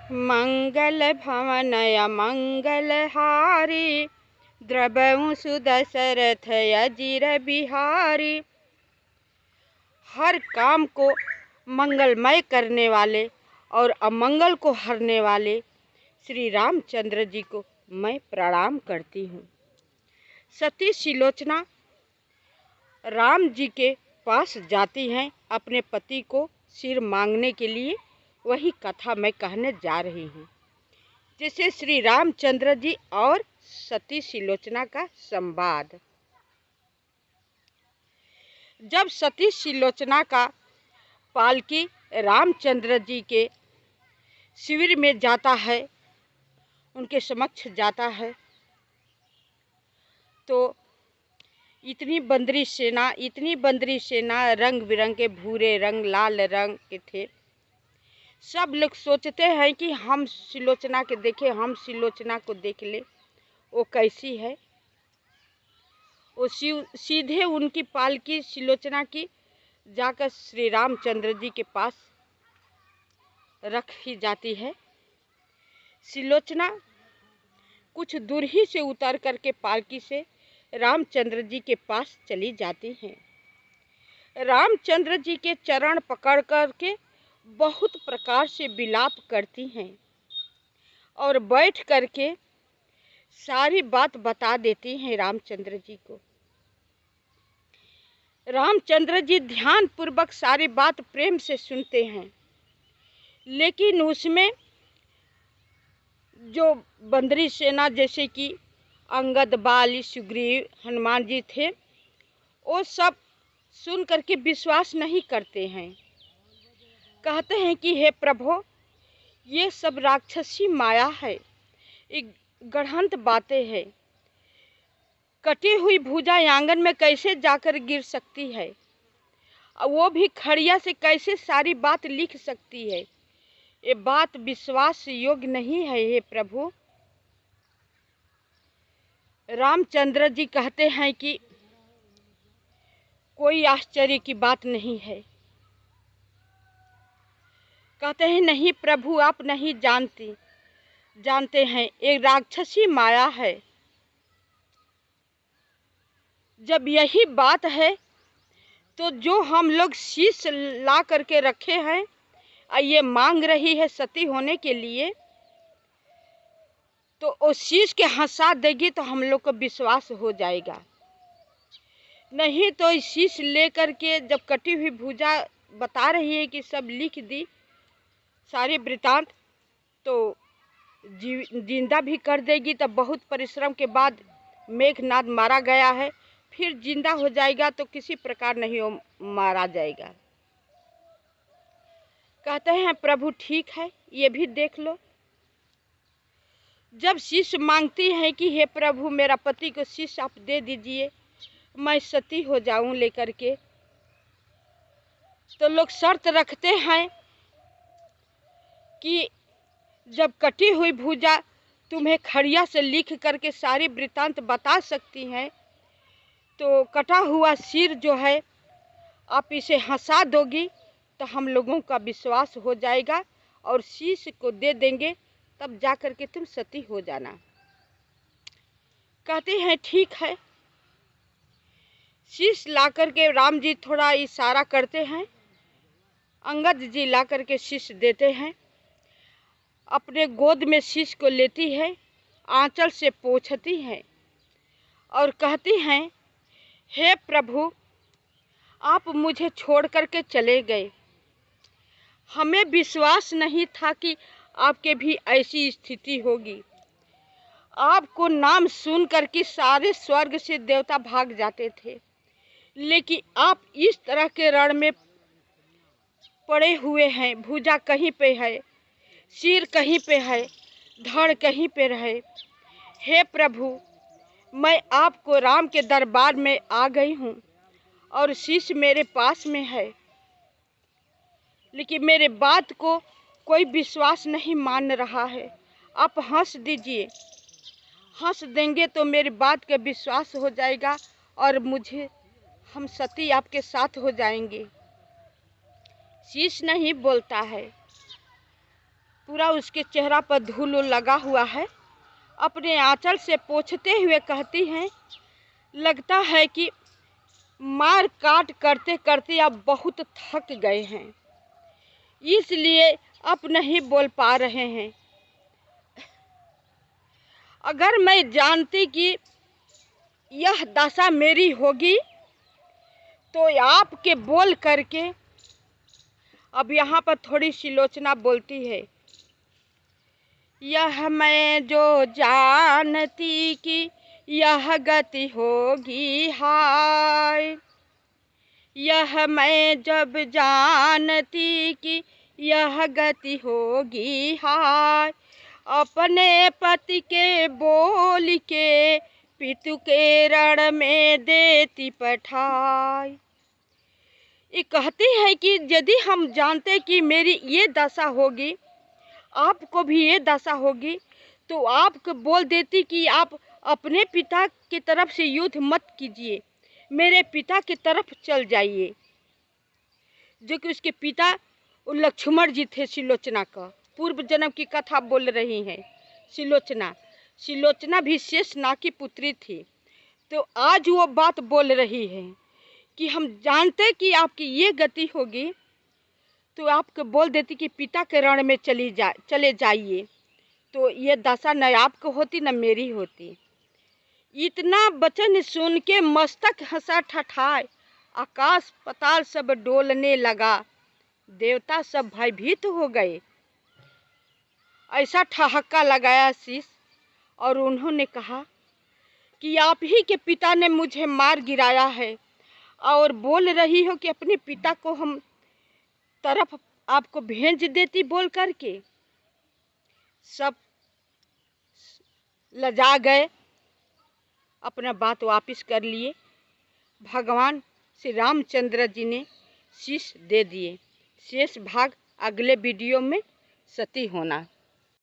मंगल भवनय मंगलहारी, द्रवहु सुदशरथ अजिर बिहारी। हर काम को मंगलमय करने वाले और अमंगल को हरने वाले श्री रामचंद्र जी को मैं प्रणाम करती हूँ। सती सुलोचना राम जी के पास जाती हैं अपने पति को सिर मांगने के लिए। वही कथा मैं कहने जा रही हूँ। जैसे श्री रामचंद्र जी और सती सुलोचना का संवाद। जब सती सुलोचना का पालकी रामचंद्र जी के शिविर में जाता है, उनके समक्ष जाता है, तो इतनी बंदरी सेना रंग बिरंगे भूरे रंग लाल रंग के थे। सब लोग सोचते हैं कि हम सुलोचना के देखें, हम सुलोचना को देख ले, वो कैसी है। वो सीधे उनकी पालकी सुलोचना की जाकर श्री रामचंद्र जी के पास रखी जाती है। सुलोचना कुछ दूर ही से उतर करके पालकी से रामचंद्र जी के पास चली जाती हैं। रामचंद्र जी के चरण पकड़ करके बहुत प्रकार से विलाप करती हैं और बैठ करके सारी बात बता देती हैं रामचंद्र जी को। रामचंद्र जी ध्यान पूर्वक सारी बात प्रेम से सुनते हैं, लेकिन उसमें जो बंदरी सेना जैसे कि अंगद, बाली, सुग्रीव, हनुमान जी थे, वो सब सुन करके विश्वास नहीं करते हैं। कहते हैं कि हे प्रभु, ये सब राक्षसी माया है, एक गढ़ंत बातें हैं। कटी हुई भुजा आंगन में कैसे जाकर गिर सकती है, वो भी खड़िया से कैसे सारी बात लिख सकती है। ये बात विश्वास योग्य नहीं है हे प्रभु। रामचंद्र जी कहते हैं कि कोई आश्चर्य की बात नहीं है। कहते हैं नहीं प्रभु, आप नहीं जानते हैं, एक राक्षसी माया है। जब यही बात है तो जो हम लोग शीश ला करके रखे हैं, ये मांग रही है सती होने के लिए, तो उस शीश के हंसा देगी तो हम लोग को विश्वास हो जाएगा। नहीं तो इस शीश ले करके जब कटी हुई भुजा बता रही है कि सब लिख दी सारे वृतांत, तो जिंदा भी कर देगी। तब बहुत परिश्रम के बाद मेघनाद मारा गया है, फिर जिंदा हो जाएगा तो किसी प्रकार नहीं वो मारा जाएगा। कहते हैं प्रभु ठीक है, ये भी देख लो। जब शिष्य मांगती हैं कि हे प्रभु, मेरा पति को शिष्य आप दे दीजिए, मैं सती हो जाऊं लेकर के, तो लोग शर्त रखते हैं कि जब कटी हुई भुजा तुम्हें खड़िया से लिख करके सारी वृतांत बता सकती हैं, तो कटा हुआ सिर जो है आप इसे हंसा दोगी तो हम लोगों का विश्वास हो जाएगा और शीश को दे देंगे, तब जा कर के तुम सती हो जाना। कहते हैं ठीक है। शीश ला करके राम जी थोड़ा इशारा करते हैं, अंगद जी ला करके शीश देते हैं। अपने गोद में शीश को लेती है, आंचल से पोंछती है और कहती हैं हे प्रभु, आप मुझे छोड़ करके चले गए। हमें विश्वास नहीं था कि आपके भी ऐसी स्थिति होगी। आपको नाम सुन करके सारे स्वर्ग से देवता भाग जाते थे, लेकिन आप इस तरह के रण में पड़े हुए हैं। भुजा कहीं पे है, सिर कहीं पे है, धड़ कहीं पे रहे। हे प्रभु, मैं आपको राम के दरबार में आ गई हूँ और शीश मेरे पास में है, लेकिन मेरे बात को कोई विश्वास नहीं मान रहा है। आप हंस दीजिए, हंस देंगे तो मेरी बात का विश्वास हो जाएगा और हम सती आपके साथ हो जाएंगे। शीश नहीं बोलता है। पूरा उसके चेहरा पर धूल लगा हुआ है। अपने आंचल से पोंछते हुए कहती हैं, लगता है कि मार काट करते करते अब बहुत थक गए हैं, इसलिए अब नहीं बोल पा रहे हैं। अगर मैं जानती कि यह दशा मेरी होगी तो आपके बोल करके। अब यहाँ पर थोड़ी सी लोचना बोलती है, यह मैं जो जानती कि यह गति होगी हाय, यह मैं जब जानती कि यह गति होगी हाय, अपने पति के बोल के पितु के रण में देती पठाई। ये कहती है कि यदि हम जानते कि मेरी ये दशा होगी, आपको भी ये दशा होगी, तो आप बोल देती कि आप अपने पिता की तरफ से युद्ध मत कीजिए, मेरे पिता की तरफ चल जाइए। जो कि उसके पिता लक्ष्मण जी थे, सिलोचना का पूर्व जन्म की कथा बोल रही हैं। सिलोचना भी शेषनाग की पुत्री थी। तो आज वो बात बोल रही है कि हम जानते कि आपकी ये गति होगी, तो आपको बोल देती कि पिता के रण में चले जाइए, तो ये दशा न आपको होती न मेरी होती। इतना वचन सुन के मस्तक हंसा ठठाए, आकाश पताल सब डोलने लगा, देवता सब भयभीत हो गए। ऐसा ठहाका लगाया शीश, और उन्होंने कहा कि आप ही के पिता ने मुझे मार गिराया है, और बोल रही हो कि अपने पिता को हम तरफ आपको भेज देती बोल करके। सब लजा गए, अपना बात वापस कर लिए। भगवान श्री रामचंद्र जी ने शीश दे दिए। शेष भाग अगले वीडियो में सती होना।